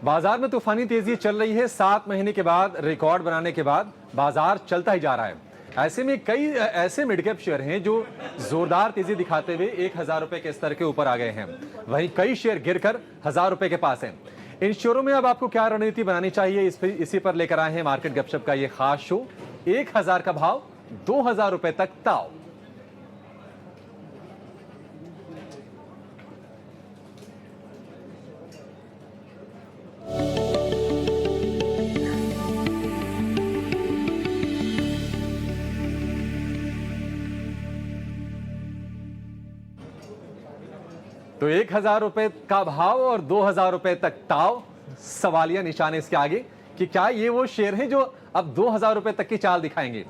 बाजार में तूफानी तेजी चल रही है। 7 महीने के बाद रिकॉर्ड बनाने के बाद बाजार चलता ही जा रहा है। ऐसे में कई ऐसे मिड कैप शेयर हैं जो जोरदार तेजी दिखाते हुए 1000 रुपए के स्तर के ऊपर आ गए हैं। वहीं कई शेयर गिरकर 1000 रुपए के पास हैं। इन शेयरों में अब आपको क्या रणनीति बनानी चाहिए, इसी पर लेकर आए हैं मार्केट गपशप का ये खास शो। 1000 का भाव, 2000 रुपए तक ताव। तो 1000 रुपए का भाव और 2000 रुपए तक ताव। सवालिया निशान है इसके आगे कि क्या ये वो शेयर हैं जो अब 2000 रुपए तक की चाल दिखाएंगे।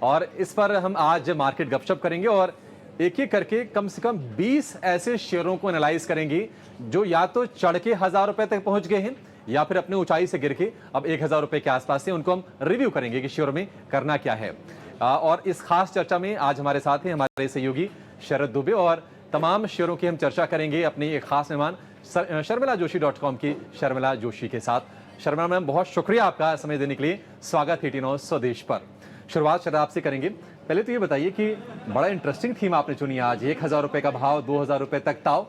और इस पर हम आज मार्केट गपशप करेंगे और एक एक करके कम से कम 20 ऐसे शेयरों को एनालाइज करेंगे जो या तो चढ़ के 1000 रुपए तक पहुंच गए हैं या फिर अपने ऊंचाई से गिर के अब 1000 रुपए के आसपास है। उनको हम रिव्यू करेंगे कि शेयरों में करना क्या है। और इस खास चर्चा में आज हमारे साथ हैं हमारे सहयोगी शरद दुबे और तमाम शेयरों की हम चर्चा करेंगे अपनी एक खास मेहमान शर्मिलाजोशी.com की शर्मिला जोशी के साथ। शर्मिला मैम, बहुत शुक्रिया आपका समय देने के लिए। स्वागत है टी9 स्वदेश पर। शुरुआत शरद आपसे करेंगे। पहले तो ये बताइए कि बड़ा इंटरेस्टिंग थीम आपने चुनी आज, 1000 रुपए का भाव, 2000 रुपए तक ताव।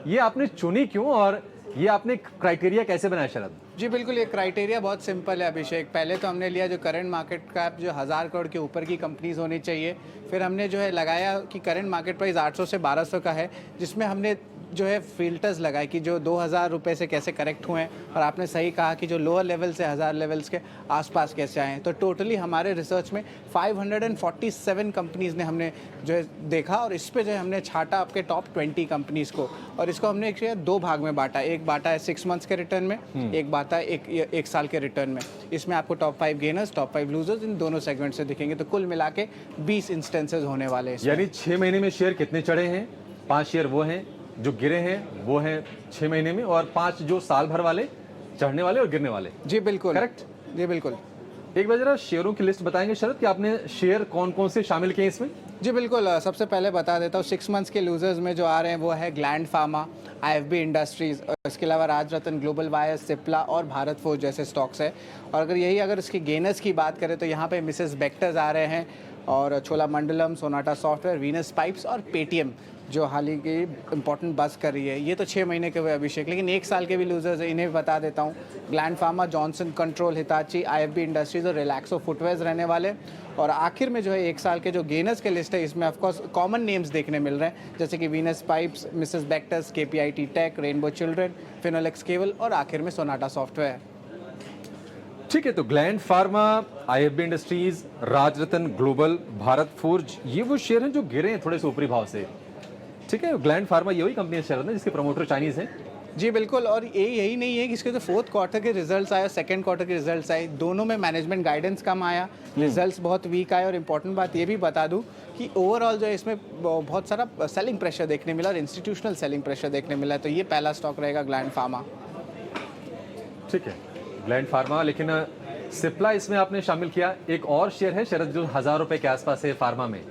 ये आपने चुनी क्यों और ये आपने क्राइटेरिया कैसे बनाया शरद? जी बिल्कुल, ये क्राइटेरिया बहुत सिंपल है अभिषेक। पहले तो हमने लिया जो करंट मार्केट कैप जो 1000 करोड़ के ऊपर की कंपनीज होनी चाहिए। फिर हमने जो है लगाया कि करंट मार्केट प्राइस 800 से 1200 का है, जिसमें हमने जो है फिल्टर्स लगाए कि जो 2000 रुपये से कैसे करेक्ट हुए हैं। और आपने सही कहा कि जो लोअर लेवल से 1000 लेवल्स के आसपास कैसे आए हैं। तो टोटली हमारे रिसर्च में 547 कंपनीज़ ने हमने जो है देखा और इस पे जो है हमने छाटा आपके टॉप 20 कंपनीज़ को। और इसको हमने दो भाग में बांटा। एक बांटा है 6 मंथ्स के रिटर्न में, एक बांटा है एक साल के रिटर्न में। इसमें आपको टॉप 5 गेनर्स, टॉप 5 लूजर्स इन दोनों सेगमेंट से दिखेंगे। तो कुल मिला के 20 इंस्टेंसेज होने वाले हैं। यानी 6 महीने में शेयर कितने चढ़े हैं? 5 शेयर वो हैं जो गिरे हैं, वो हैं 6 महीने में, और 5 जो साल भर वाले, चढ़ने वाले और गिरने वाले। जी बिल्कुल, करेक्ट। जी बिल्कुल। एक बार जरा शेयरों की लिस्ट बताएंगे शरद कि आपने शेयर कौन कौन से शामिल किए इसमें? जी बिल्कुल, सबसे पहले बता देता हूँ 6 मंथ्स के लूजर्स में जो आ रहे हैं वो है ग्लैंड फार्मा, आईएफबी इंडस्ट्रीज, इसके अलावा राजरत्न, ग्लोबल वायर्स, सिप्ला और भारत फोर्ज जैसे स्टॉक्स है। और अगर इसके गेनर्स की बात करें तो यहाँ पे मिसेस बेक्टर्स आ रहे हैं और छोलामंडलम, सोनाटा सॉफ्टवेयर, वीनस पाइप्स और पेटीएम जो हाल ही की इंपॉर्टेंट बस कर रही है। ये तो 6 महीने के हुए अभिषेक, लेकिन 1 साल के भी लूजर्स हैं, इन्हें बता देता हूँ। Gland pharma, Johnson control, Hitachi, IFB industries और रिलैक्सो फुटवेयर्स रहने वाले। और आखिर में जो है 1 साल के जो गेनर्स के लिस्ट है, इसमें ऑफकोर्स कॉमन नेम्स देखने मिल रहे हैं, जैसे कि Venus Pipes, Mrs Bectors, KPIT tech, Rainbow Children, Finolex Cable और आखिर में सोनाटा सॉफ्टवेयर। ठीक है, तो Gland Pharma, IFB Industries, Rajratna, Global, Bharat Forge, ये वो शेयर हैं जो गिरे हैं थोड़े से ऊपरी भाव से। ठीक है, ग्लैंड फार्मा ये वही कंपनी है शरद, जिसके प्रमोटर चाइनीज हैं। जी बिल्कुल, और यही नहीं है कि इसके जो 4th क्वार्टर के रिजल्ट्स आए और 2nd क्वार्टर के रिजल्ट्स आए, दोनों में मैनेजमेंट गाइडेंस कम आया, रिजल्ट्स बहुत वीक आए। और इंपॉर्टेंट बात ये भी बता दूं कि ओवरऑल जो है इसमें बहुत सारा सेलिंग प्रेशर देखने मिला और इंस्टीट्यूशनल सेलिंग प्रेशर देखने मिला है। तो ये पहला स्टॉक रहेगा ग्लैंड फार्मा। ठीक है, ग्लैंड फार्मा। लेकिन सिप्ला इसमें आपने शामिल किया। एक और शेयर है शरद जो 1000 रुपए के आसपास है फार्मा में,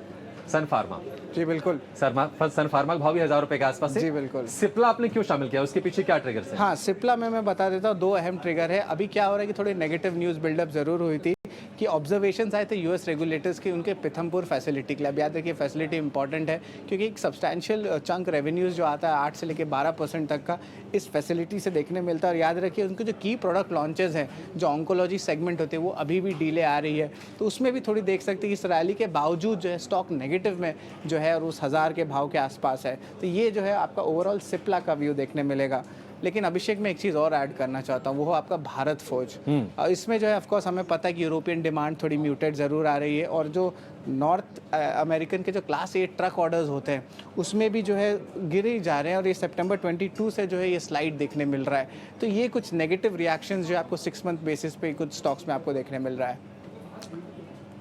सन फार्मा। जी बिल्कुल, सन फार्मा का भाव भी 1000 रुपए के आसपास है। जी बिल्कुल। सिप्ला आपने क्यों शामिल किया, उसके पीछे क्या ट्रिगर्स हैं? हाँ, सिप्ला में मैं बता देता हूँ, 2 अहम ट्रिगर है। अभी क्या हो रहा है कि थोड़ी नेगेटिव न्यूज़ बिल्डअप जरूर हुई थी कि ऑब्जर्वेशंस आए थे यूएस रेगुलेटर्स के उनके पिथमपुर फैसिलिटी के लिए। अब याद रखिए फैसिलिटी इंपॉर्टेंट है क्योंकि एक सब्सटैंशियल चंक रेवेन्यूज़ जो आता है 8 से लेकर 12% तक का इस फैसिलिटी से देखने मिलता है। और याद रखिए उनके जो की प्रोडक्ट लॉन्चेस हैं, जो ऑन्कोलॉजी सेगमेंट होते हैं, वो अभी भी डिले आ रही है। तो उसमें भी थोड़ी देख सकते हैं कि इस रैली के बावजूद जो है स्टॉक नेगेटिव में जो है और उस 1000 के भाव के आसपास है। तो ये जो है आपका ओवरऑल सिप्ला का व्यू देखने मिलेगा। लेकिन अभिषेक में एक चीज़ और ऐड करना चाहता हूँ, वो आपका भारत फोर्ज। इसमें जो है ऑफकोर्स हमें पता है कि यूरोपियन डिमांड थोड़ी म्यूटेड ज़रूर आ रही है और जो नॉर्थ अमेरिकन के जो क्लास 8 ट्रक ऑर्डर्स होते हैं उसमें भी जो है गिरे ही जा रहे हैं। और ये सितंबर 22 से जो है ये स्लाइड देखने मिल रहा है। तो ये कुछ नेगेटिव रिएक्शंस जो आपको 6 मंथ बेसिस पे कुछ स्टॉक्स में आपको देखने मिल रहा है।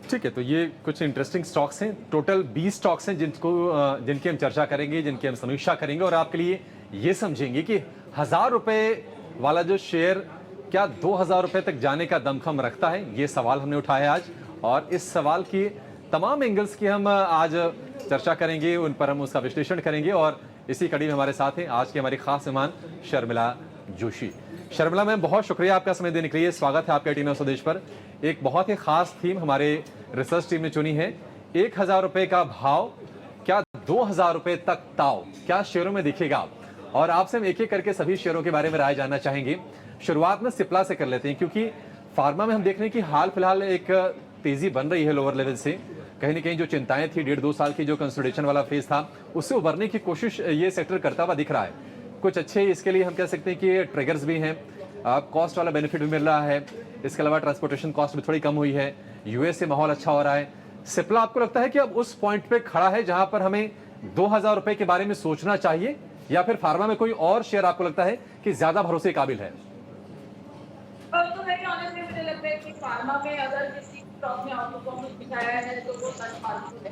ठीक है, तो ये कुछ इंटरेस्टिंग स्टॉक्स हैं। टोटल 20 स्टॉक्स हैं जिनकी हम चर्चा करेंगे, जिनकी हम समीक्षा करेंगे और आपके लिए ये समझेंगे कि 1000 रुपए वाला जो शेयर क्या 2000 रुपए तक जाने का दमखम रखता है। ये सवाल हमने उठाया आज और इस सवाल की तमाम एंगल्स की हम आज चर्चा करेंगे, उन पर हम उसका विश्लेषण करेंगे। और इसी कड़ी में हमारे साथ हैं आज की हमारी खास मेहमान शर्मिला जोशी। शर्मिला मैम, बहुत शुक्रिया आपका समय देने के लिए। स्वागत है आपका टीम स्वदेश पर। एक बहुत ही खास थीम हमारे रिसर्च टीम ने चुनी है। 1,000 रुपए का भाव, क्या 2,000 रुपए तक ताव, क्या शेयरों में दिखेगा? और आपसे हम एक एक करके सभी शेयरों के बारे में राय जानना चाहेंगे। शुरुआत में सिप्ला से कर लेते हैं, क्योंकि फार्मा में हम देख रहे हैं कि हाल फिलहाल एक तेजी बन रही है लोअर लेवल से। कहीं ना कहीं जो चिंताएं थी 1.5-2 साल की, जो कंसोलिडेशन वाला फेज था, उससे उभरने की कोशिश ये सेक्टर करता हुआ दिख रहा है। कुछ अच्छे इसके लिए हम कह सकते हैं कि ट्रिगर्स भी हैं, कॉस्ट वाला बेनिफिट भी मिल रहा है। इसके अलावा ट्रांसपोर्टेशन कॉस्ट भी थोड़ी कम हुई है। यूएस से माहौल अच्छा हो रहा है। सिप्ला आपको लगता है कि अब उस पॉइंट पे खड़ा है जहां पर हमें 2,000 रुपए के बारे में सोचना चाहिए, या फिर फार्मा में कोई और शेयर आपको लगता है कि ज्यादा भरोसे काबिल है? तो मैं ऑनेस्टली मुझे लगता है कि फार्मा में अगर किसी स्टॉक में आउट परफॉर्मेंस दिखाया है तो वो सच फार्मा है।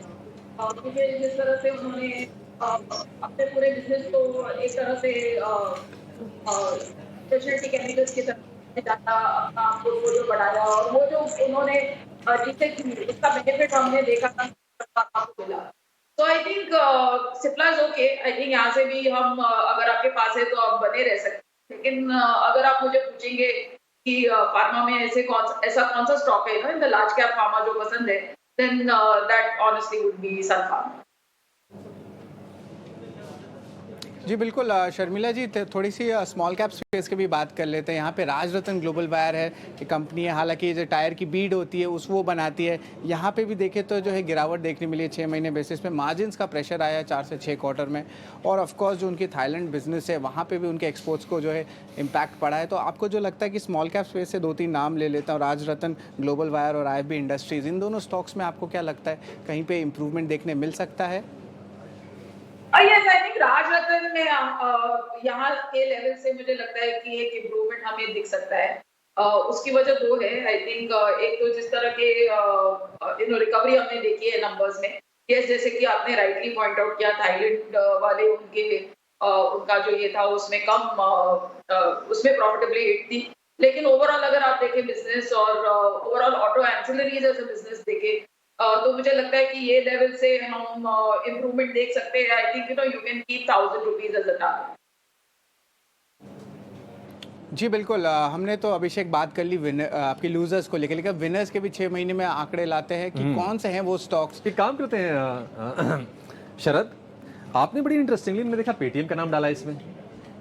क्योंकि जिस तरह से उन्होंने अपने पूरे बिजनेस को एक तरह से स्पेशलिटी केमिकल्स की तरफ ज्यादा अपना पोर्टफोलियो बढ़ाया, और वो जो उन्होंने जिससे उसका बेनिफिट हमने देखा था आपको मिला। तो I think Cipla is okay. I think यहाँ से भी हम अगर आपके पास है तो आप बने रह सकते हैं। लेकिन अगर आप मुझे पूछेंगे कि फार्मा में ऐसा कौन सा स्टॉक है in the large cap pharma जो पसंद है, then that honestly would be Sun Pharma. जी बिल्कुल। शर्मिला जी, थोड़ी सी स्मॉल कैप स्पेस की भी बात कर लेते हैं। यहाँ पे राजरत्न ग्लोबल वायर है, ये कंपनी है। हालांकि जो टायर की बीड होती है वो बनाती है। यहाँ पे भी देखें तो जो है गिरावट देखने मिली है 6 महीने बेसिस पे। मार्जिन्स का प्रेशर आया है 4 से 6 क्वार्टर में। और ऑफकोर्स जो उनकी थाईलैंड बिजनेस है वहाँ पर भी उनके एक्सपोर्ट्स को जो है इम्पैक्ट पड़ा है। तो आपको जो लगता है कि स्मॉल कैप स्पेस से 2-3 नाम ले लेता हूँ, राजरत्न ग्लोबल वायर और IFB इंडस्ट्रीज़, इन दोनों स्टॉक्स में आपको क्या लगता है कहीं पर इंप्रूवमेंट देखने मिल सकता है? यस, आई थिंक राजरत्न में यहाँ के लेवल से मुझे लगता है कि एक इम्प्रूवमेंट हमें दिख सकता है। उसकी वजह 2 है। आई थिंक एक तो जिस तरह के रिकवरी हमने देखी है नंबर्स में। यस, जैसे कि आपने राइटली पॉइंट आउट किया, थाईलैंड वाले उनका जो ये था उसमें कम उसमें प्रॉफिटेबली हिट थी। लेकिन ओवरऑल अगर आप देखें बिजनेस और overall auto ancillaries as a business देखें, तो मुझे लगता है कि ये लेवल से हम इम्प्रूवमेंट देख सकते हैं। I think you can keep 1,000 rupees as a target. जी बिल्कुल। हमने तो अभिषेक बात कर ली आपकी लूजर्स को लेकर, लेकिन विनर्स के भी 6 महीने में आंकड़े लाते हैं कि कौन से हैं वो स्टॉक्स। एक काम करते हैं शरद, आपने बड़ी इंटरेस्टिंगली मैंने देखा पेटीएम का नाम डाला इसमें।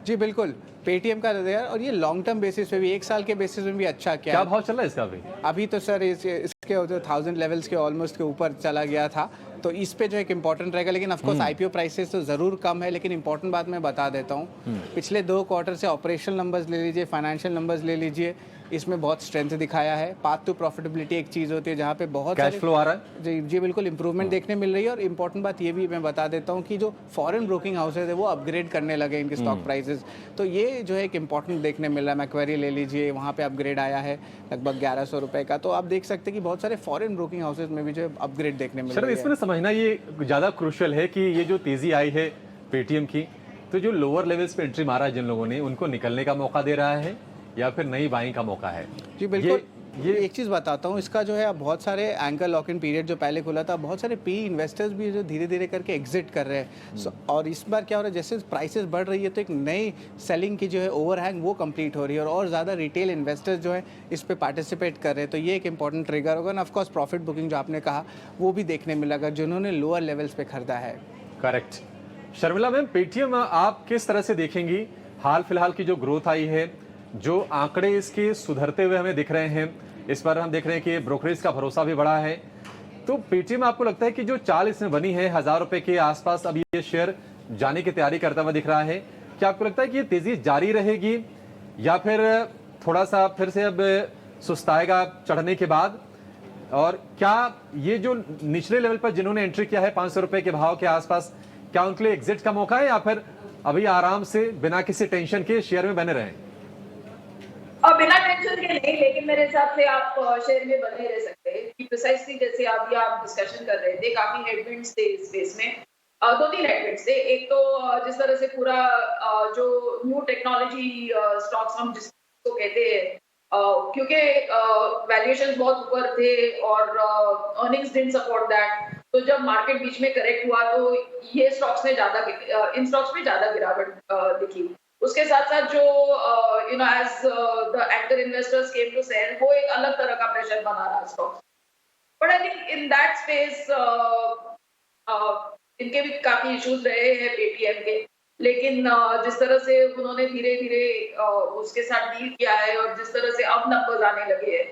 जी बिल्कुल, पेटीएम का दिया, और ये लॉन्ग टर्म बेसिस पे भी 1 साल के बेसिस में भी अच्छा क्या भाव चल रहा है इसका अभी तो सर इसके 1000 लेवल्स के ऑलमोस्ट के ऊपर चला गया था। तो इस पे जो एक इंपॉर्टेंट रहेगा। लेकिन ऑफकोर्स IPO प्राइसेस तो ज़रूर कम है। लेकिन इंपॉर्टेंट बात मैं बता देता हूँ, पिछले 2 क्वार्टर से ऑपरेशनल नंबर्स ले लीजिए, फाइनेंशियल नंबर्स ले लीजिए, इसमें बहुत स्ट्रेंथ दिखाया है। पाथ टू प्रॉफिटेबिलिटी एक चीज़ होती है जहाँ पे बहुत कैश फ्लो आ रहा है। जी बिल्कुल इंप्रूवमेंट देखने मिल रही है। और इंपॉर्टेंट बात ये भी मैं बता देता हूँ कि जो फॉरेन ब्रोकिंग हाउसेज है वो अपग्रेड करने लगे इनके स्टॉक प्राइसेस। तो ये जो है एक इंपॉर्टेंट देखने मिल रहा है। मैक्वेरी ले लीजिए, वहाँ पे अपग्रेड आया है लगभग 1100 रुपये का। तो आप देख सकते हैं कि बहुत सारे फॉरेन ब्रोकिंग हाउसेज में भी जो है अपग्रेड देखने मिल रहा है। इसमें समझना ये ज़्यादा क्रूशियल है कि ये जो तेज़ी आई है पेटीएम की, तो जो लोअर लेवल्स पे एंट्री मारा है जिन लोगों ने, उनको निकलने का मौका दे रहा है या फिर नई बाइंग का मौका है? जी बिल्कुल। ये एक चीज़ बताता हूँ, इसका जो है अब बहुत सारे एंकर लॉक इन पीरियड जो पहले खुला था, बहुत सारे PE इन्वेस्टर्स भी जो धीरे धीरे करके एग्जिट कर रहे हैं। और इस बार क्या हो रहा है, जैसे प्राइसेस बढ़ रही है तो एक नई सेलिंग की जो है ओवरहैंग वो कंप्लीट हो रही है, और ज़्यादा रिटेल इन्वेस्टर्स जो है इस पर पार्टिसिपेट कर रहे हैं। तो ये एक इंपॉर्टेंट ट्रिगर होगा। ऑफकोर्स प्रॉफिट बुकिंग जो आपने कहा वो भी देखने मिलेगा जिन्होंने लोअर लेवल्स पे खरीदा है। करेक्ट। शर्मिला मैम, पेटीएम आप किस तरह से देखेंगी? हाल फिलहाल की जो ग्रोथ आई है, जो आंकड़े इसके सुधरते हुए हमें दिख रहे हैं, इस पर हम देख रहे हैं कि ब्रोकरेज का भरोसा भी बढ़ा है। तो पेटीएम आपको लगता है कि जो चाल इसमें बनी है 1,000 रुपए के आसपास, अब ये शेयर जाने की तैयारी करता हुआ दिख रहा है, क्या आपको लगता है कि ये तेजी जारी रहेगी या फिर थोड़ा सा फिर से अब सुस्ताएगा चढ़ने के बाद? और क्या ये जो निचले लेवल पर जिन्होंने एंट्री किया है 500 रुपए के भाव के आसपास, क्या उनके लिए एग्जिट का मौका है या फिर अभी आराम से बिना किसी टेंशन के शेयर में बने रहें? बिना टेंशन के नहीं, लेकिन मेरे हिसाब से आप शेयर में बने रह सकते हैं कि प्रिसाइसली जैसे अभी आप डिस्कशन कर रहे थे, काफी हेडविंड्स थे इस स्पेस में। 2-3 हेडविंड्स थे। एक तो जिस तरह से पूरा जो न्यू टेक्नोलॉजी स्टॉक्स हम जिसको कहते हैं, क्योंकि वैल्यूएशंस बहुत ऊपर थे और अर्निंग्स डिडंट सपोर्ट दैट। तो जब मार्केट बीच में करेक्ट हुआ तो ये स्टॉक्स में इन स्टॉक्स में ज्यादा गिरावट दिखी। उसके साथ साथ जो as the anchor investors came to sell, वो एक अलग तरह का प्रेशर बना रहा stock. But I think in that space इनके भी काफी इश्यूज रहे हैं पेटीएम के, लेकिन जिस तरह से उन्होंने धीरे धीरे उसके साथ डील किया है और जिस तरह से अब नंबर्स आने लगे हैं,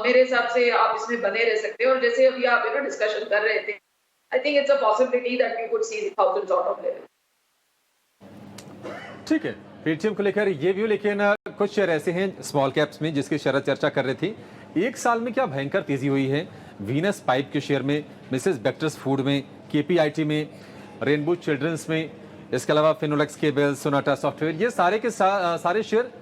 मेरे हिसाब से आप इसमें बने रह सकते हैं। और जैसे अभी आप डिस्कशन कर रहे थे, I think it's a possibility that we could see 1000 sort of level. ठीक है, पेटीएम को लेकर ये व्यू, लेकिन कुछ शेयर ऐसे हैं स्मॉल कैप्स में जिसकी शरद चर्चा कर रही थी। एक साल में क्या भयंकर तेजी हुई है वीनस पाइप के शेयर में, मिसेस बेक्टर्स फूड में, केपीआईटी में, रेनबो चिल्ड्रंस में, इसके अलावा फिनोलेक्स केबल, सोनाटा सॉफ्टवेयर, ये सारे के सारे शेयर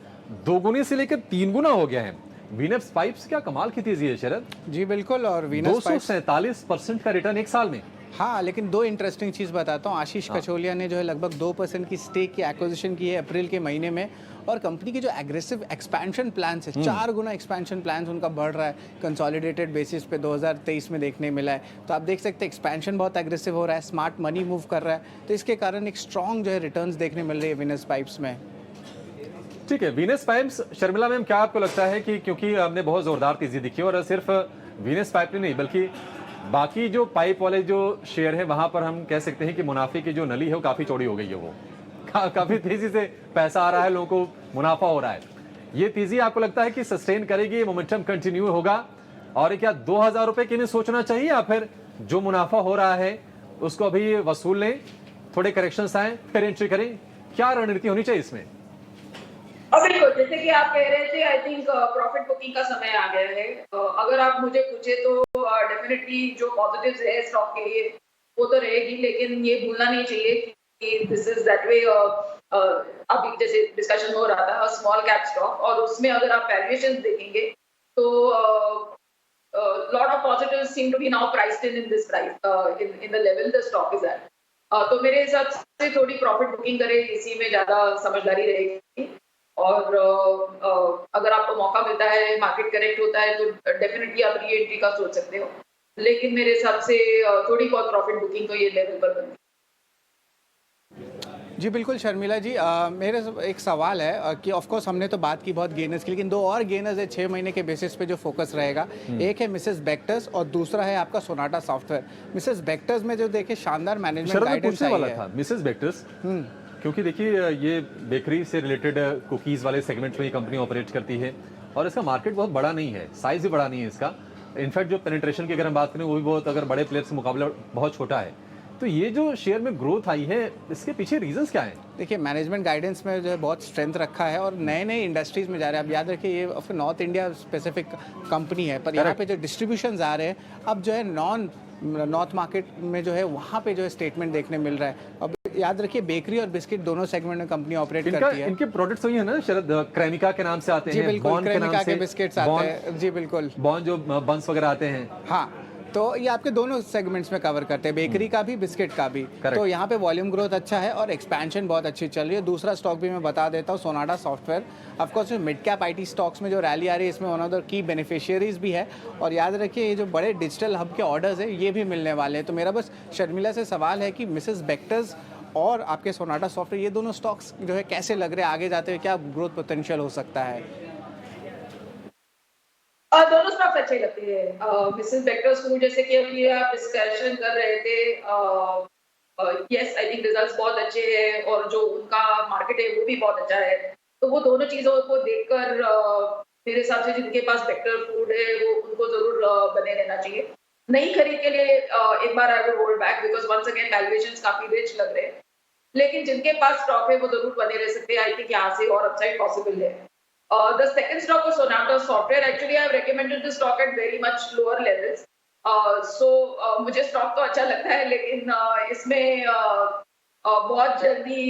2 गुने से लेकर 3 गुना हो गया है। वीनस पाइप्स क्या कमाल की तेजी है शरद, जी बिल्कुल। और वीनस 247% का रिटर्न एक साल में। हाँ, लेकिन दो इंटरेस्टिंग चीज़ बताता हूँ। आशीष कचोलिया ने जो है लगभग 2% की स्टेक की एक्विजिशन की है अप्रैल के महीने में, और कंपनी के जो एग्रेसिव एक्सपेंशन प्लान्स है, 4 गुना एक्सपेंशन प्लान्स उनका बढ़ रहा है कंसोलिडेटेड बेसिस पे 2023 में देखने मिला है। तो आप देख सकते हैं एक्सपेंशन बहुत एग्रेसिव हो रहा है, स्मार्ट मनी मूव कर रहा है, तो इसके कारण एक स्ट्रॉन्ग जो है रिटर्न्स देखने मिल रही है वीनस पाइप्स में। ठीक है, वीनस पाइप्स, शर्मिला मैम क्या आपको लगता है कि क्योंकि हमने बहुत जोरदार तेजी दिखी और सिर्फ वीनस पाइप नहीं बल्कि बाकी जो पाइप वाले जो शेयर है वहां पर हम कह सकते हैं कि मुनाफे की जो नली है वो काफी चौड़ी हो गई है, वो काफी तेजी से पैसा आ रहा है, लोगों को मुनाफा हो रहा है। ये तेजी आपको लगता है कि सस्टेन करेगी, ये मोमेंटम कंटिन्यू होगा, और क्या 2000 रुपए के लिए सोचना चाहिए या फिर जो मुनाफा हो रहा है उसको अभी वसूल लें, थोड़े करेक्शंस आए फिर एंट्री करें, क्या रणनीति होनी चाहिए इसमें? बिल्कुल, जैसे कि आप कह रहे थे, आई थिंक प्रॉफिट बुकिंग का समय आ गया है। अगर आप मुझे पूछे तो डेफिनेटली जो पॉजिटिव्स है स्टॉक के लिए वो तो रहेगी, लेकिन ये भूलना नहीं चाहिए कि दिस इज दैट वे। अभी जैसे डिस्कशन हो रहा था स्मॉल कैप स्टॉक, और उसमें अगर आप वैल्यूएशंस देखेंगे तो lot of positives seem to be now priced in this price in the level the stock is at. तो मेरे हिसाब से थोड़ी प्रॉफिट बुकिंग करें, इसी में ज्यादा समझदारी रहेगी। और अगर आपको मौका मिलता है, मार्केट करेक्ट होता है, तो डेफिनेटली आप री एंट्री का सोच सकते हो, लेकिन मेरे हिसाब से थोड़ी बहुत प्रॉफिट बुकिंग तो ये लेवल पर बनती है। जी बिल्कुल शर्मिला जी, मेरे एक सवाल है कि ऑफ कोर्स हमने तो बात की बहुत गेनर्स की, लेकिन 2 और गेनर्स है 6 महीने के बेसिस पे जो फोकस रहेगा। एक है मिसेस बेक्टर्स और दूसरा है आपका सोनाटा सॉफ्टवेयर। मिसेस बेक्टर्स में जो देखे शानदार मैनेजमेंट गाइडेंस आई है। मिसेस बेक्टर्स क्योंकि देखिए ये बेकरी से रिलेटेड कुकीज वाले सेगमेंट में ये कंपनी ऑपरेट करती है और इसका मार्केट बहुत बड़ा नहीं है, साइज भी बड़ा नहीं है इसका। इनफैक्ट जो पेनिट्रेशन की अगर हम बात करें वो भी बहुत, अगर बड़े प्लेयर्स के मुकाबले बहुत छोटा है। तो ये जो शेयर में ग्रोथ आई है, इसके पीछे रीजंस क्या हैं? देखिए मैनेजमेंट गाइडेंस में जो है बहुत स्ट्रेंथ रखा है और नए नए इंडस्ट्रीज में जा रहे हैं। अब याद रखिए ये नॉर्थ इंडिया स्पेसिफिक कंपनी है, पर यहाँ पे जो डिस्ट्रीब्यूशन आ रहे हैं अब जो है नॉर्थ मार्केट में जो है वहाँ पे जो है स्टेटमेंट देखने मिल रहा है। अब याद रखिए बेकरी और बिस्किट दोनों सेगमेंट में कंपनी ऑपरेट करती है। इनके प्रोडक्ट्स वही है ना शरद, क्रेमिका के नाम से आते हैं, जी बिल्कुल, क्रेमिका के बिस्किट्स आते हैं। जी बिल्कुल, बॉन जो बंस वगैरह आते हैं। हाँ, तो ये आपके दोनों सेगमेंट्स में कवर करते हैं, बेकरी का भी बिस्किट का भी। तो यहाँ पे वॉल्यूम ग्रोथ अच्छा है और एक्सपेंशन बहुत अच्छी चल रही है। दूसरा स्टॉक भी मैं बता देता हूँ, Sonata software. Of course mid cap IT stocks में जो रैली आ रही है इसमें one of the key beneficiaries भी है। और याद रखिए ये जो बड़े डिजिटल हब के ऑर्डर्स है ये भी मिलने वाले हैं। तो मेरा बस शर्मिला से सवाल है कि मिसेस बेक्टर्स और आपके सोनाटा सॉफ्टवेयर, ये दोनों स्टॉक्स जो है कैसे लग रहे हैं आगे जाते हुए, क्या ग्रोथ पोटेंशियल हो सकता है? दोनों स्टॉक्स अच्छे लगते हैं। मिसेस बेक्टर्स फूड जैसे कि अभी आप डिस्कशन कर रहे थे, यस आई थिंक रिजल्ट्स बहुत अच्छे हैं और जो उनका मार्केट है वो भी बहुत अच्छा है। तो वो दोनों चीजों को देखकर मेरे हिसाब से जिनके पास बेक्टर फूड है वो उनको जरूर बने रहना चाहिए। नई खरीद के लिए एक बार I will hold back because once again valuations काफी रिच लग रहे हैं, लेकिन जिनके पास स्टॉक है वो जरूर बने रह सकते हैं। आई थिंक यहाँ से और अपसाइड पॉसिबल है। The second stock was Sonata Software. Actually, I have recommended this stock at very much lower levels. मुझे स्टॉक तो अच्छा लगता है, लेकिन इसमें बहुत जल्दी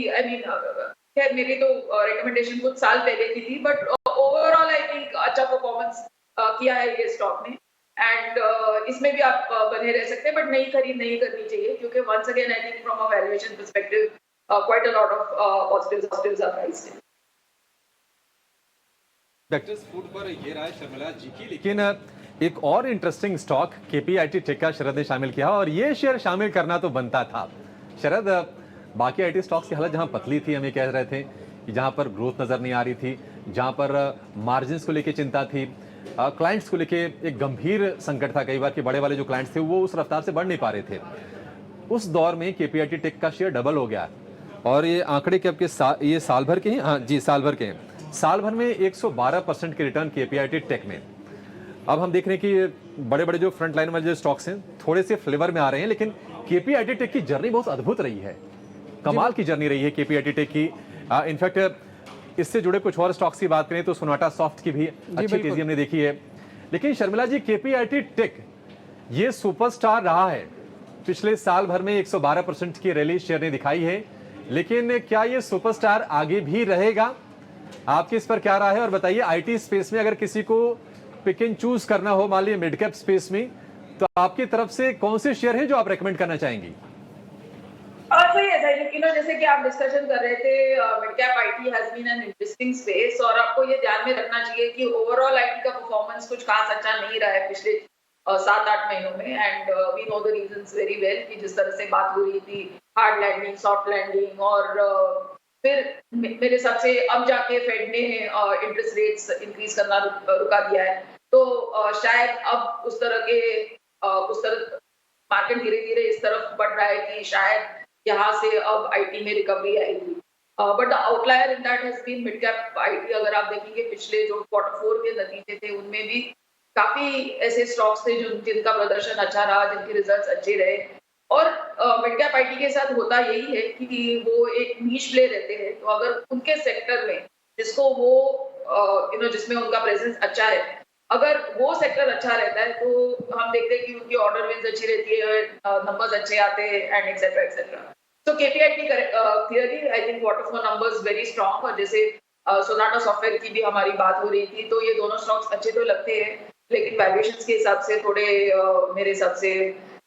खैर मेरी तो रिकमेंडेशन कुछ साल पहले की थी, बट ओवरऑल आई थिंक अच्छा परफॉर्मेंस किया है ये स्टॉक ने। एंड इसमें भी आप बने रह सकते हैं, बट नई खरीद नहीं करनी चाहिए क्योंकि once again I think from a valuation perspective quite a lot of positives are priced. Bectors food पर ये राय शर्मिला जी की, लेकिन एक और इंटरेस्टिंग स्टॉक केपीआईटी टेक का शरद ने शामिल किया और ये शेयर शामिल करना तो बनता था। शरद, बाकी आईटी स्टॉक्स की हालत जहां पतली थी, हम ये कह रहे थे कि जहां पर ग्रोथ नजर नहीं आ रही थी, जहां पर मार्जिन्स को लेकर चिंता थी, क्लाइंट्स को लेके एक गंभीर संकट था कई बार कि बड़े वाले जो क्लाइंट्स थे वो उस रफ्तार से बढ़ नहीं पा रहे थे। उस दौर में केपीआईटी टेक का शेयर डबल हो गया और ये आंकड़े के आपके ये साल भर के हैं। हाँ जी, साल भर के हैं। साल भर में 112% के रिटर्न केपीआईटी टेक में। अब हम देख रहे हैं कि बड़े बड़े जो फ्रंट लाइन वाले जो स्टॉक्स हैं थोड़े से फ्लेवर में आ रहे हैं, लेकिन केपीआईटी टेक की जर्नी बहुत अद्भुत रही है, कमाल की जर्नी रही है केपीआईटी टेक की। इनफैक्ट इससे जुड़े कुछ और स्टॉक्स की बात करें तो सोनाटा सॉफ्ट की भी अच्छी तेजी हमने देखी है। लेकिन शर्मिला जी, केपीआईटी टेक ये सुपरस्टार रहा है, पिछले साल भर में 112% की रैली शेयर ने दिखाई है, लेकिन क्या ये सुपरस्टार आगे भी रहेगा? आपकी इस पर क्या राय है? और बताइए, आईटी स्पेस में अगर किसी को पिक एंड चूज करना हो, मान लीजिए मिड कैप स्पेस में, तो आपकी तरफ से कौन से शेयर हैं जो आप रेकमेंड करना चाहेंगी? So yes, I think, जैसे कि आप डिस्कशन कर रहे थे, mid cap IT has been an interesting space, और आपको ये ध्यान में रखना चाहिए कि ओवरऑल आईटी का परफॉर्मेंस कुछ खास अच्छा नहीं रहा है पिछले 7-8 महीनों में, and we know the reasons very well कि जिस तरह से बात हो रही थी हार्ड लैंडिंग, सॉफ्ट लैंडिंग, और फिर मेरे हिसाब से अब जाके फेड ने इंटरेस्ट रेट्स इंक्रीज करना रुका दिया है, तो शायद अब उस तरह मार्केट धीरे धीरे इस तरफ बढ़ रहा है कि शायद यहाँ से अब आईटी में रिकवरी आएगी। But the outlier in that has been mid cap IT. अगर आप देखेंगे पिछले जो Q4 के नतीजे थे उनमें भी काफी ऐसे स्टॉक्स थे जिनका प्रदर्शन अच्छा रहा, जिनके रिजल्ट्स अच्छे रहे, और मिड कैप आईटी के साथ होता यही है कि वो एक नीश प्ले रहते हैं, तो अगर उनके सेक्टर में जिसको वो जिसमें उनका प्रेजेंस अच्छा है, अगर वो सेक्टर अच्छा रहता है तो हम देखते हैं कि उनकी ऑर्डर विन्स अच्छी रहती है, नंबर्स अच्छे आते हैं, एंड एक्सेट्रा एक्सेट्रा। तो KPIT clearly I think Q4 numbers very strong, और जैसे सोनाटा सॉफ्टवेयर की भी हमारी बात हो रही थी, तो ये दोनों स्टॉक्स अच्छे तो लगते हैं, लेकिन वैल्यूएशंस के हिसाब से थोड़े मेरे हिसाब से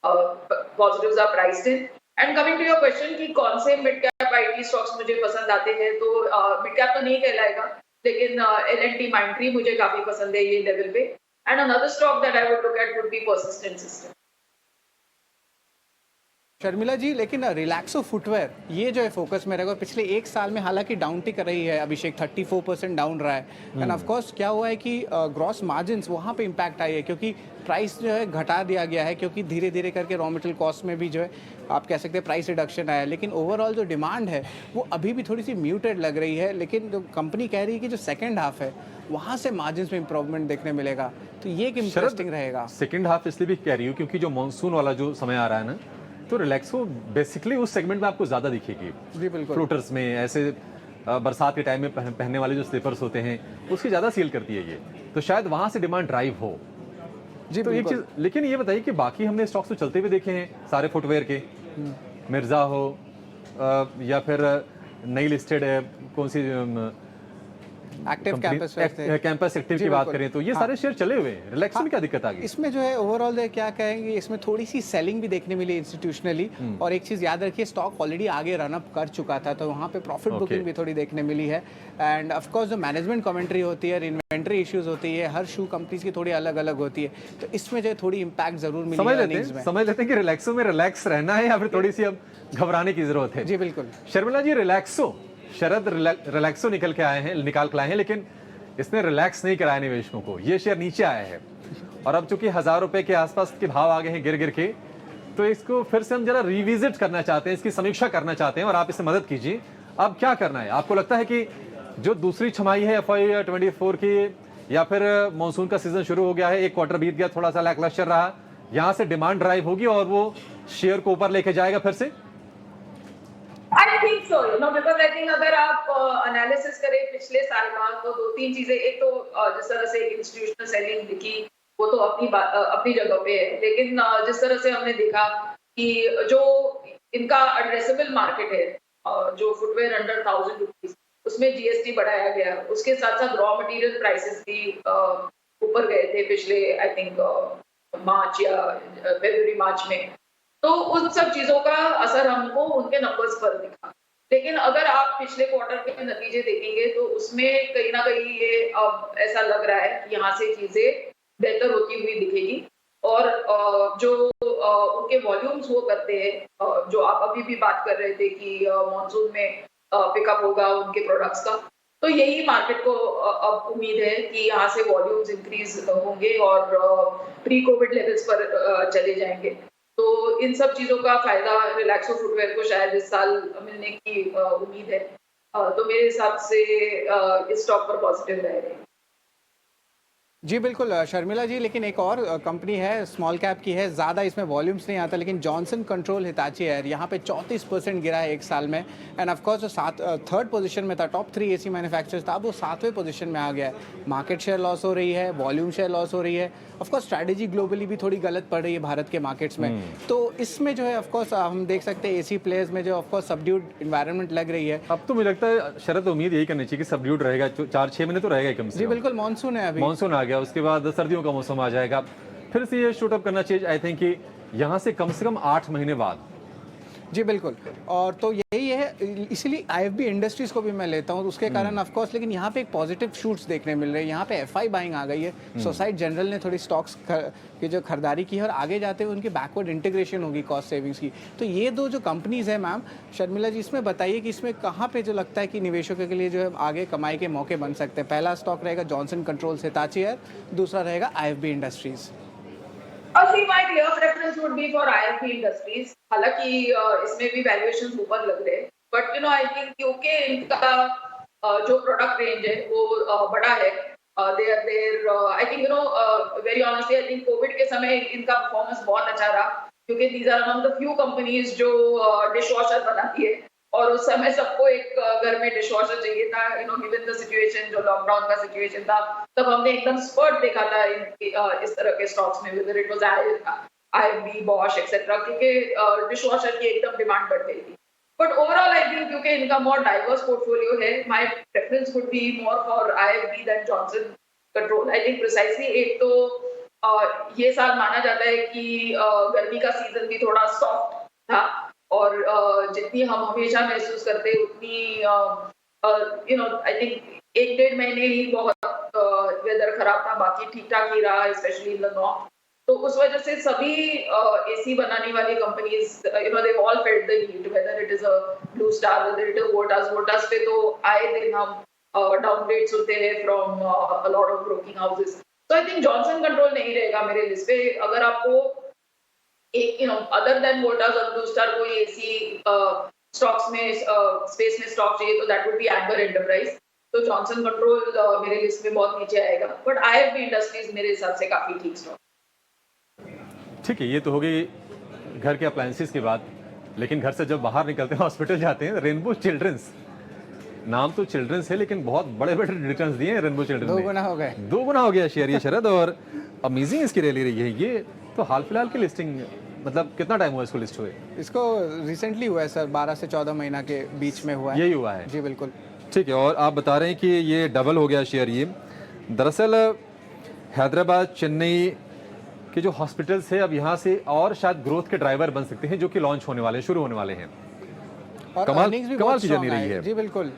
positives are priced in. And coming to your question कि कौन से मिड कैप आईटी स्टॉक्स मुझे पसंद आते हैं, तो मिड कैप तो नहीं कहलाएगा, लेकिन L&T Mindtree मुझे काफी पसंद है ये लेवल पे। And another stock that I would look at would be Persistent Systems। Sharmila ji, लेकिन रिलैक्सो फुटवेयर ये जो है फोकस में रहेगा, पिछले एक साल में हालांकि डाउन टिक रही है, अभिषेक 34% डाउन रहा है, एंड ऑफ कोर्स क्या हुआ है कि ग्रॉस मार्जिन्स वहाँ पे इम्पैक्ट आई है, क्योंकि प्राइस जो है घटा दिया गया है, क्योंकि धीरे धीरे करके रॉ मटेरियल कॉस्ट में भी जो है आप कह सकते हैं प्राइस रिडक्शन आया है, लेकिन ओवरऑल जो डिमांड है वो अभी भी थोड़ी सी म्यूटेड लग रही है। लेकिन जो कंपनी कह रही है कि जो सेकेंड हाफ है वहाँ से मार्जिन्स में इंप्रूवमेंट देखने मिलेगा, तो ये एक इंटरेस्टिंग रहेगा। सेकेंड हाफ इसलिए भी कह रही हूँ क्योंकि जो मानसून वाला जो समय आ रहा है ना, तो रिलैक्सो बेसिकली उस सेगमेंट में आपको ज्यादा दिखेगी। जी बिल्कुल। फ्लोटर्स में ऐसे बरसात के टाइम में पहनने वाले जो स्लीपर्स होते हैं उसकी ज्यादा सेल करती है ये, तो शायद वहां से डिमांड ड्राइव हो। जी तो एक चीज, लेकिन ये बताइए कि बाकी हमने स्टॉक्स तो चलते हुए देखे हैं सारे फुटवेयर के, मिर्जा हो या फिर नई लिस्टेड है कौन सी एक्टिव कैंपस एक्टिव की बात करें तो ये सारे शेयर चले हुए हैं। रिलैक्सो में क्या दिक्कत आ गई? इसमें जो है ओवरऑल क्या कहेंगे, इसमें थोड़ी सी सेलिंग भी देखने मिली इंस्टीट्यूशनली, और एक चीज़ याद रखिए स्टॉक ऑलरेडी आगे रन अप कर चुका था, तो वहाँ पे प्रॉफिट बुकिंग भी थोड़ी देखने मिली है। एंड ऑफ कोर्स जो मैनेजमेंट कमेंट्री होती है, इन्वेंट्री इश्यूज होती है, हर शू कंपनीज की थोड़ी अलग अलग होती है, तो इसमें जो है थोड़ी इंपैक्ट जरूर मिली। समझ लेते हैं कि रिलैक्सो में रिलैक्स रहना है या फिर थोड़ी सी अब घबराने की जरूरत है। जी बिल्कुल। शर्मिला जी, शरद रिलैक्सो निकाल के आए हैं, लेकिन इसने रिलैक्स नहीं कराया निवेशकों को। ये शेयर नीचे आया है और अब चूंकि 1000 रुपए के आसपास के भाव आ गए हैं गिर के, तो इसको फिर से हम जरा रिविजिट करना चाहते हैं, इसकी समीक्षा करना चाहते हैं और आप इससे मदद कीजिए। अब क्या करना है? आपको लगता है कि जो दूसरी छमाही है FY24 की, या फिर मानसून का सीजन शुरू हो गया है, एक क्वार्टर बीत गया, थोड़ा सा लैकलस्टर रहा, यहां से डिमांड ड्राइव होगी और वो शेयर को ऊपर लेके जाएगा फिर से? I think so, because I think अगर आप एनालिसिस करें पिछले साल का, तो 2-3 चीजें, एक तो जिस तरह से इंस्टीट्यूशनल सेलिंग दिखी वो तो अपनी जगह पे है, लेकिन जिस तरह से हमने देखा कि जो इनका एड्रेसेबल मार्केट है, जो फुटवेयर अंडर 1000 रुपीज, उसमें जीएसटी बढ़ाया गया, उसके साथ साथ रॉ मटेरियल प्राइसेस भी ऊपर गए थे पिछले आई थिंक मार्च या फरवरी मार्च में, तो उन सब चीजों का असर हमको उनके नंबर्स पर दिखा। लेकिन अगर आप पिछले क्वार्टर के नतीजे देखेंगे तो उसमें कहीं ना कहीं ये अब ऐसा लग रहा है कि यहाँ से चीजें बेहतर होती हुई दिखेगी, और जो उनके वॉल्यूम्स वो करते हैं, जो आप अभी भी बात कर रहे थे कि मॉनसून में पिकअप होगा उनके प्रोडक्ट्स का। तो यही मार्केट को अब उम्मीद है कि यहाँ से वॉल्यूम्स इंक्रीज होंगे और प्री कोविड लेवल्स पर चले जाएंगे। तो इन सब चीजों का फायदा रिलैक्सो फुटवेयर को शायद इस साल मिलने की उम्मीद है। तो मेरे हिसाब से इस स्टॉक पर पॉजिटिव रहेगा। जी बिल्कुल शर्मिला जी, लेकिन एक और कंपनी है, स्मॉल कैप की है, ज़्यादा इसमें वॉल्यूम्स नहीं आता, लेकिन जॉनसन कंट्रोल हिताची एयर यहाँ पे 34% गिरा है एक साल में। एंड ऑफ कोर्स जो थर्ड पोजीशन में था, टॉप 3 एसी मैन्युफैक्चरर्स था, अब वो 7वें पोजीशन में आ गया है। मार्केट शेयर लॉस हो रही है, वॉल्यूम शेयर लॉस हो रही है। ऑफ कोर्स स्ट्रैटेजी ग्लोबली भी थोड़ी गलत पड़ रही है भारत के मार्केट्स में। तो इसमें जो है ऑफ कोर्स हम देख सकते हैं एसी प्लेयर्स में जो ऑफ कोर्स सबड्यूड इन्वायरमेंट लग रही है। अब तो मुझे लगता है शरद उम्मीद यही करनी चाहिए कि सबड्यूड रहेगा, 4-6 महीने तो रहेगा कम से जी कम। बिल्कुल, मानसून है अभी, मानसून आ गया, उसके बाद सर्दियों का मौसम आ जाएगा, फिर से ये शूट अप करना चाहिए आई थिंक कि यहाँ से कम 8 महीने बाद। जी बिल्कुल। और तो यही है, इसीलिए आईएफबी इंडस्ट्रीज को भी मैं लेता हूँ उसके कारण ऑफ कोर्स। लेकिन यहाँ पे एक पॉजिटिव शूट्स देखने मिल रहे हैं। यहाँ पे एफआई बाइंग आ गई है, सोसाइट जनरल ने थोड़ी स्टॉक्स की जो खरीदारी की है और आगे जाते हुए उनकी बैकवर्ड इंटीग्रेशन होगी कॉस्ट सेविंग्स की। तो ये दो जो कंपनीज है मैम, शर्मिला जी इसमें बताइए कि इसमें कहाँ पे जो लगता है कि निवेशकों के लिए जो है आगे कमाई के मौके बन सकते हैं। पहला स्टॉक रहेगा जॉनसन कंट्रोल्स हिताची एयर, दूसरा रहेगा IFB industries. See, my clear preference would be for IFB Industries. हालांकि इसमें भी वैल्यूएशंस ऊपर लग रहे हैं, but you know I think क्योंकि इनका जो प्रोडक्ट रेंज है वो बड़ा है, there I think you know very honestly I think Covid के समय इनका परफॉर्मेंस बहुत अच्छा रहा, क्योंकि these are among the few companies जो डिश वॉशर बनाती है और उस समय सबको एक घर में डिश वॉशर चाहिए था। You know given the situation, जो लॉकडाउन का सिचुएशन था, तब हमने एकदम स्पर्ट देखा था इस तरह के स्टॉक्स में, whether it was IFB, Bosch etcetera, क्योंकि डिश वॉशर की एकदम डिमांड बढ़ गई थी। बट ओवरऑल आई थिंक क्योंकि इनका मोर डाइवर्स पोर्टफोलियो है, my preference would be more for IFB than Johnson control. I think precisely एक तो ये साल माना जाता है कि गर्मी का सीजन भी थोड़ा सॉफ्ट था और जितनी हम हमेशा महसूस करते उतनी यू नो आई थिंक 1-1.5 महीने ही बहुत वेदर खराब था, बाकी ठीक ठाक ही रहा, स्पेशली इन द नॉर्थ। तो उस वजह से सभी एसी बनाने वाली companies you know they all felt the heat, whether it is a blue star, whether it is Voltas पे तो आए दिन हम डाउनग्रेड्स होते हैं from a lot of broking houses. तो आई थिंक जॉनसन कंट्रोल नहीं रहेगा मेरे लिस्ट पे। अगर आपको एक you know other than Voltas और ब्लू स्टार कोई एसी स्टॉक्स में स्पेस में स्टॉक चाहिए तो that would be anchor enterprise. तो जॉनसन कंट्रोल मेरे लिस्ट में बहुत नीचे आएगा, बट आईएफबी इंडस्ट्रीज मेरे हिसाब से काफी ठीक स्टॉक। ठीक है, ये तो हो गई घर के अप्लायंसेस की बात, लेकिन घर से जब बाहर निकलते हैं, हॉस्पिटल जाते हैं, रेनबो चिल्ड्रंस, नाम तो चिल्ड्रंस है लेकिन बहुत बड़े बड़े रिटर्न्स दिए हैं रेनबो चिल्ड्रंस ने। 2 गुना हो गए, 2 गुना हो गया शेयर ये शरद, और अमेजिंग इसकी रैली रही है। ये तो हाल फिलहाल की लिस्टिंग, मतलब कितना टाइम हुआ इसको लिस्ट हुए? इसको रिसेंटली हुआ है सर, 12 से 14 महीना के बीच में हुआ है। यही हुआ है? जी बिल्कुल। ठीक है, और आप बता रहे हैं कि ये डबल हो गया शेयर। ये दरअसल हैदराबाद, चेन्नई के जो हॉस्पिटल्स है अब यहाँ से और शायद ग्रोथ के ड्राइवर बन सकते हैं, जो कि लॉन्च होने वाले, शुरू होने वाले हैं। और कमाल earnings भी कमाल बहुत की strong जर्नी रही आए। है। जी बिल्कुल।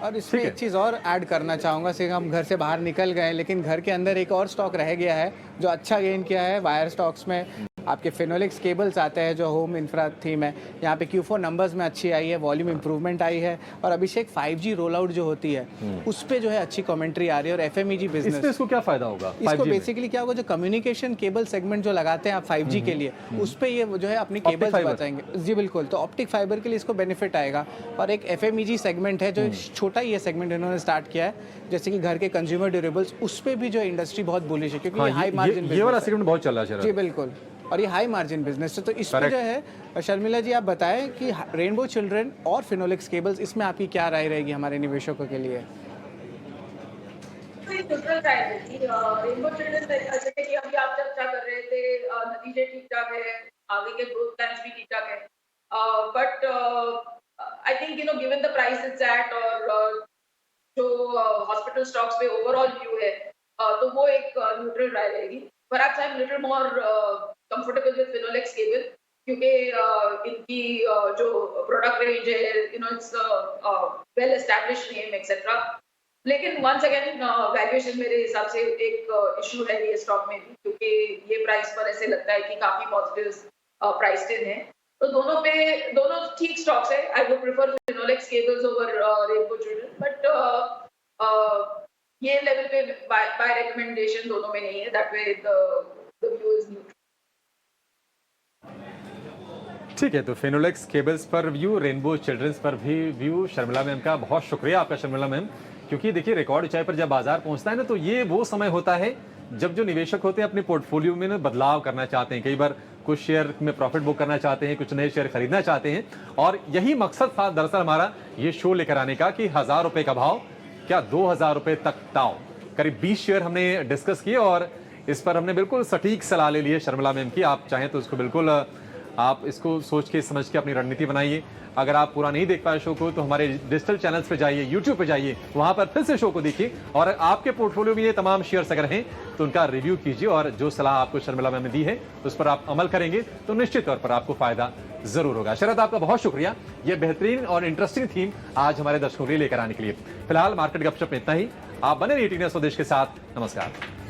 और इसमें एक चीज़ और ऐड करना चाहूँगा, से हम घर से बाहर निकल गए लेकिन घर के अंदर एक और स्टॉक रह गया है जो अच्छा गेन किया है। वायर स्टॉक्स में आपके फिनोलेक्स केबल्स आते हैं जो होम इंफ्रा थीम है। यहाँ पे Q4 नंबर्स में अच्छी आई है, वॉल्यूम इंप्रूवमेंट आई है, और अभिषेक 5G रोल आउट जो होती है उस पे जो है अच्छी कमेंट्री आ रही है। और FMEG बिजनेस, इसमें इसको क्या फायदा होगा? इसको बेसिकली क्या होगा, जो कम्युनिकेशन केबल सेगमेंट जो लगाते हैं आप 5G के लिए, उस पे ये जो है अपनी केबल्स बताएंगे। जी बिल्कुल, तो ऑप्टिक फाइबर के लिए इसको बेनिफिट आएगा। और एक FMEG सेगमेंट है जो छोटा ही सेगमेंट इन्होंने स्टार्ट किया है, जैसे कि घर के कंज्यूमर ड्यूरेबल्स, उस पे भी जो इंडस्ट्री बहुत बुलिश है क्योंकि ये हाई मार्जिन ये वाला सेगमेंट बहुत चल रहा है। जी बिल्कुल, और ये हाई मार्जिन बिजनेस है। तो इस पे जो है शर्मिला जी आप बताएं कि रेनबो चिल्ड्रन और फिनोलेक्स केबल्स, इसमें आपकी क्या राय रहेगी हमारे निवेशकों के लिए? रेनबो चिल्ड्रन जैसे कि अभी आप चर्चा कर रहे थे, नतीजे ठीक ठाक है, आगे के ग्रोथ प्लान्स भी ठीक ठाक है, but I think you know given the price it's at और जो हॉस्पिटल स्टॉक्स पे ओवरऑल व्यू है, तो वो एक न्यूट्रल राय रहेगी। Perhaps I'm little more comfortable with Finolex cable क्योंकि इनकी जो प्रोडक्ट रेंज है, you know it's well established name etcetera. लेकिन वंस अगेन वैल्यूएशन मेरे हिसाब से एक इशू है ये स्टॉक में भी, क्योंकि ये प्राइस पर ऐसे लगता है कि काफी पॉजिटिव प्राइस्ड इन है। तो दोनों ठीक स्टॉक्स है। I would prefer Finolex cables over rainbow children, but ये लेवल पे बाय रिकमेंडेशन दोनों में नहीं है, that way the view is neutral. ठीक है, तो फिनोलेक्स केबल्स पर व्यू, रेनबो चिल्ड्रंस पर भी व्यू। शर्मिला मैम का बहुत शुक्रिया आपका शर्मिला मैम, क्योंकि देखिए रिकॉर्ड ऊंचाई पर जब बाजार पहुंचता है ना, तो ये वो समय होता है जब जो निवेशक होते हैं अपने पोर्टफोलियो में ना बदलाव करना चाहते हैं। कई बार कुछ शेयर में प्रॉफिट बुक करना चाहते हैं, कुछ नए शेयर खरीदना चाहते हैं, और यही मकसद था दरअसल हमारा ये शो लेकर आने का कि 1000 रुपए का भाव, क्या 2000 रुपए तक ताव। करीब 20 शेयर हमने डिस्कस किए और इस पर हमने बिल्कुल सटीक सलाह ले ली है शर्मिला मैम की। आप चाहें तो इसको बिल्कुल आप इसको सोच के समझ के अपनी रणनीति बनाइए। अगर आप पूरा नहीं देख पाए शो को, तो हमारे डिजिटल चैनल्स पे जाइए, यूट्यूब पे जाइए, वहां पर फिर से शो को देखिए, और आपके पोर्टफोलियो में ये तमाम शेयर्स अगर हैं तो उनका रिव्यू कीजिए, और जो सलाह आपको शर्मिला मैम ने दी है उस पर आप अमल करेंगे तो निश्चित तौर पर आपको फायदा जरूर होगा। शरद, आपका बहुत शुक्रिया ये बेहतरीन और इंटरेस्टिंग थीम आज हमारे दर्शकों के लिए लेकर आने के लिए। फिलहाल मार्केट गपशप में इतना ही। आप बने रहिए टी न्यूज़ स्वदेश के साथ। नमस्कार।